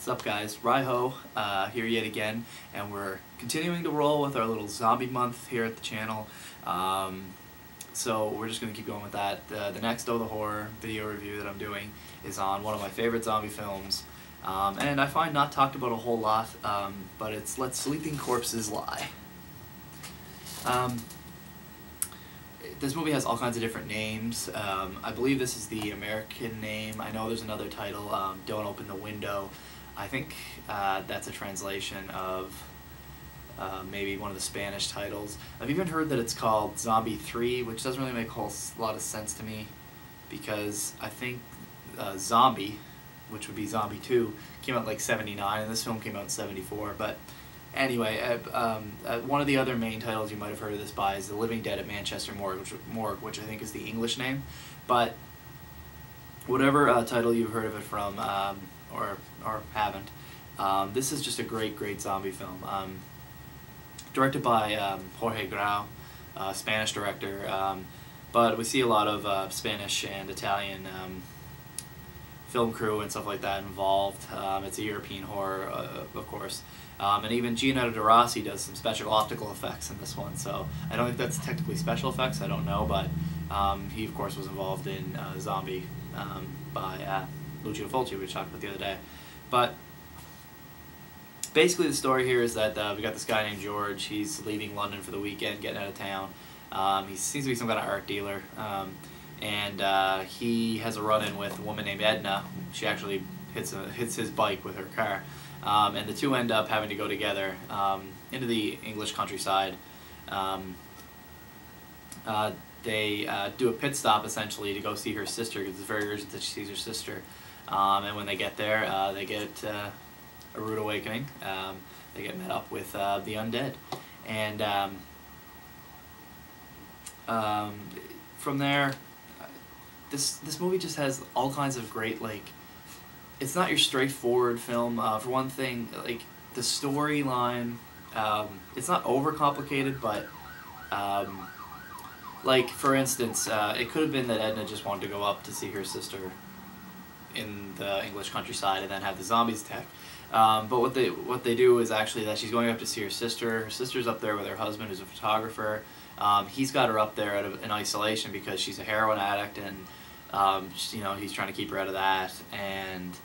What's up, guys? RyHo here yet again, and we're continuing to roll with our little zombie month here at the channel. So we're just going to keep going with that. The next Oh the Horror video review that I'm doing is on one of my favorite zombie films, and I find not talked about a whole lot, but it's Let Sleeping Corpses Lie. This movie has all kinds of different names. I believe this is the American name. I know there's another title, Don't Open the Window. I think that's a translation of maybe one of the Spanish titles. I've even heard that it's called Zombie 3, which doesn't really make a whole lot of sense to me, because I think Zombie, which would be Zombie 2, came out like '79, and this film came out in '74. But anyway, one of the other main titles you might have heard of this by is The Living Dead at Manchester Morgue, which I think is the English name. But whatever title you've heard of it from, or haven't, this is just a great zombie film. Directed by Jorge Grau, Spanish director, but we see a lot of Spanish and Italian film crew and stuff like that involved. It's a European horror, of course. And even Gino de Rossi does some special optical effects in this one, so I don't think that's technically special effects, I don't know, but he of course was involved in Zombie by Lucio Fulci, which we talked about the other day. But basically the story here is that we got this guy named George. He's leaving London for the weekend, getting out of town. He seems to be some kind of art dealer, and he has a run-in with a woman named Edna. She actually hits his bike with her car. And the two end up having to go together into the English countryside. They do a pit stop, essentially, to go see her sister, because it's very urgent that she sees her sister. And when they get there, they get a rude awakening. They get met up with the undead. And from there, this movie just has all kinds of great, like, it's not your straightforward film. For one thing, like, the storyline, it's not overcomplicated, but like, for instance, it could have been that Edna just wanted to go up to see her sister in the English countryside and then have the zombies attack. But what they do is actually that she's going up to see her sister. Her sister's up there with her husband, who's a photographer. He's got her up there in isolation because she's a heroin addict, and you know, he's trying to keep her out of that. And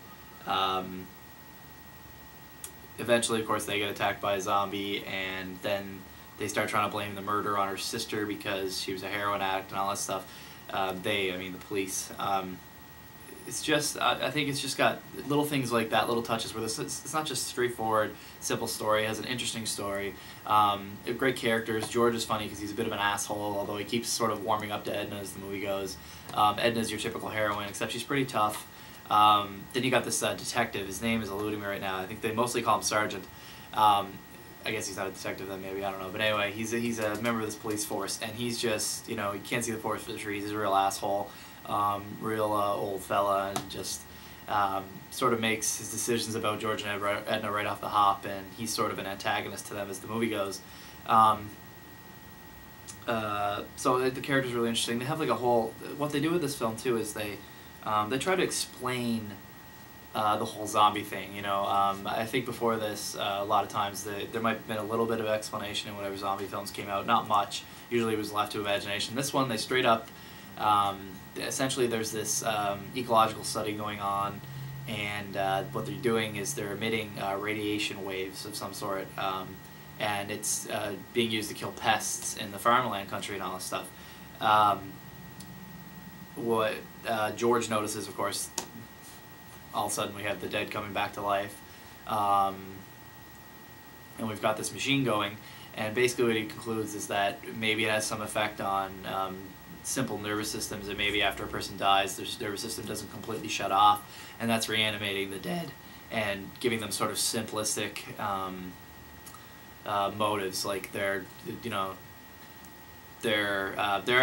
eventually, of course, they get attacked by a zombie, and then they start trying to blame the murder on her sister because she was a heroin addict and all that stuff. I mean the police. It's just, I think it's just got little things like that, little touches where it's not just straightforward, simple story. It has an interesting story. Great characters. George is funny because he's a bit of an asshole, although he keeps sort of warming up to Edna as the movie goes. Edna's your typical heroine, except she's pretty tough. Then you got this detective. His name is eluding me right now. I think they mostly call him Sergeant. I guess he's not a detective then, maybe, I don't know. But anyway, he's a member of this police force, and he's just, you know, he can't see the forest for the trees. He's a real asshole. Real old fella, and just sort of makes his decisions about George and Edna right off the hop, and he's sort of an antagonist to them as the movie goes. So the character's really interesting. They have like a whole, what they do with this film too is they try to explain the whole zombie thing, you know. I think before this, a lot of times there might have been a little bit of explanation in whatever zombie films came out, not much. Usually it was left to imagination. This one, they straight up, essentially there's this ecological study going on, and what they're doing is they're emitting radiation waves of some sort, and it's being used to kill pests in the farmland country and all this stuff. What George notices, of course, all of a sudden we have the dead coming back to life, and we've got this machine going, and basically what he concludes is that maybe it has some effect on simple nervous systems, and maybe after a person dies, their nervous system doesn't completely shut off, and that's reanimating the dead and giving them sort of simplistic motives, like they're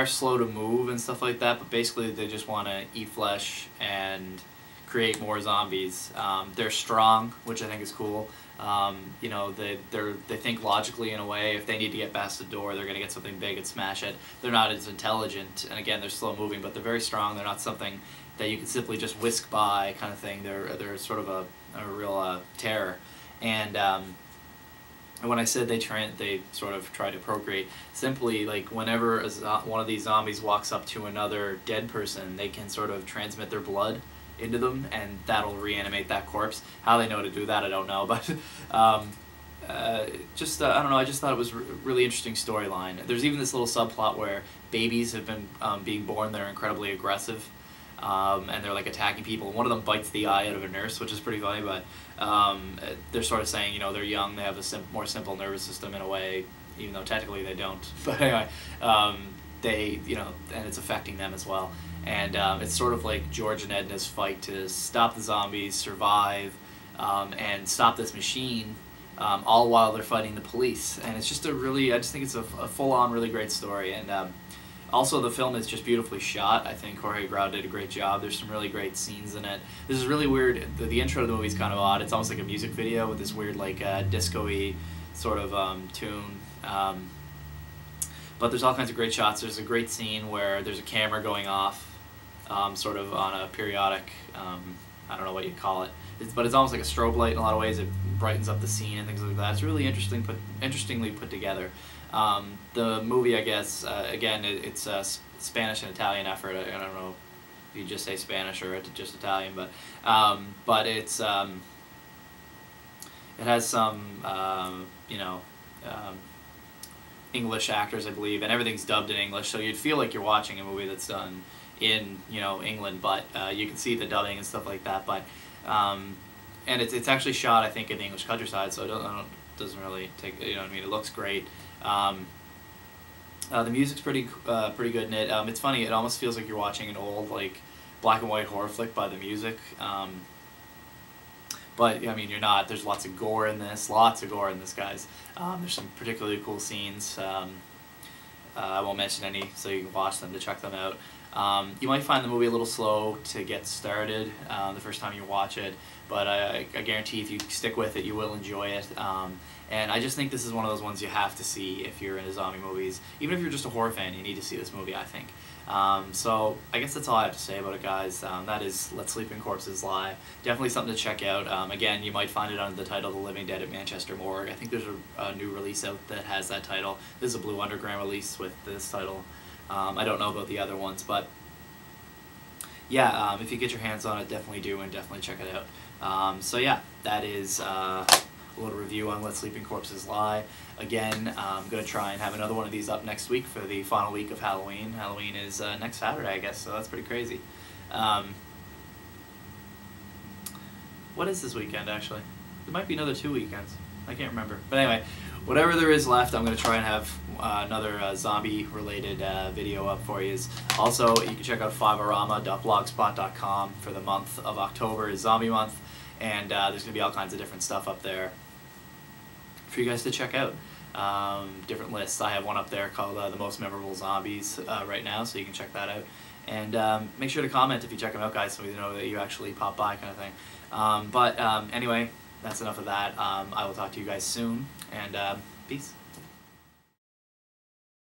slow to move and stuff like that, but basically they just want to eat flesh and create more zombies. They're strong, which I think is cool. You know, they think logically in a way. If they need to get past the door, they're going to get something big and smash it. They're not as intelligent, and again, they're slow moving, but they're very strong. They're not something that you can simply just whisk by, kind of thing. They're sort of a real terror. And when I said they sort of try to procreate, simply like whenever one of these zombies walks up to another dead person, they can sort of transmit their blood into them, and that'll reanimate that corpse. How they know to do that, I don't know, but I don't know, I just thought it was a really interesting storyline. There's even this little subplot where babies have been being born that are incredibly aggressive, and they're like attacking people. One of them bites the eye out of a nurse, which is pretty funny, but they're sort of saying, you know, they're young, they have a more simple nervous system in a way, even though technically they don't. But anyway, they, you know, and it's affecting them as well. And it's sort of like George and Edna's fight to stop the zombies, survive, and stop this machine, all while they're fighting the police. And it's just I just think it's a full-on, really great story. And also, the film is just beautifully shot. I think Jorge Grau did a great job. There's some really great scenes in it. This is really weird. The intro to the movie is kind of odd. It's almost like a music video with this weird, like, disco-y sort of tune. But there's all kinds of great shots. There's a great scene where there's a camera going off, sort of on a periodic, I don't know what you'd call it. But it's almost like a strobe light in a lot of ways. It brightens up the scene and things like that. It's really interestingly put together. The movie, I guess, again, it's a Spanish and Italian effort. I don't know if you just say Spanish or just Italian, but it's it has some you know, English actors, I believe, and everything's dubbed in English, so you'd feel like you're watching a movie that's done in, you know, England, but you can see the dubbing and stuff like that. But and it's actually shot, I think, in the English countryside, so it doesn't really take, you know what I mean. It looks great. The music's pretty good in it. It's funny. It almost feels like you're watching an old, like, black and white horror flick by the music. But I mean, you're not. There's lots of gore in this. Guys. There's some particularly cool scenes. I won't mention any, so you can watch them to check them out. You might find the movie a little slow to get started the first time you watch it, but I guarantee if you stick with it, you will enjoy it. And I just think this is one of those ones you have to see if you're into zombie movies. Even if you're just a horror fan, you need to see this movie, I think. So I guess that's all I have to say about it, guys. That is Let Sleeping Corpses Lie. Definitely something to check out. Again, you might find it under the title The Living Dead at Manchester Morgue. I think there's a new release out that has that title. This is a Blue Underground release with this title. I don't know about the other ones, but yeah, if you get your hands on it, definitely do, and definitely check it out. So yeah, that is a little review on Let Sleeping Corpses Lie. Again, I'm going to try and have another one of these up next week for the final week of Halloween. Halloween is next Saturday, I guess, so that's pretty crazy. What is this weekend, actually? There might be another 2 weekends. I can't remember. But anyway, whatever there is left, I'm going to try and have another zombie-related video up for you. Also, you can check out Five-O-Rama.blogspot.com for the month of October is Zombie Month, and there's going to be all kinds of different stuff up there for you guys to check out. Different lists. I have one up there called The Most Memorable Zombies right now, so you can check that out. And make sure to comment if you check them out, guys, so we know that you actually pop by, kind of thing. Anyway, that's enough of that. I will talk to you guys soon, and peace.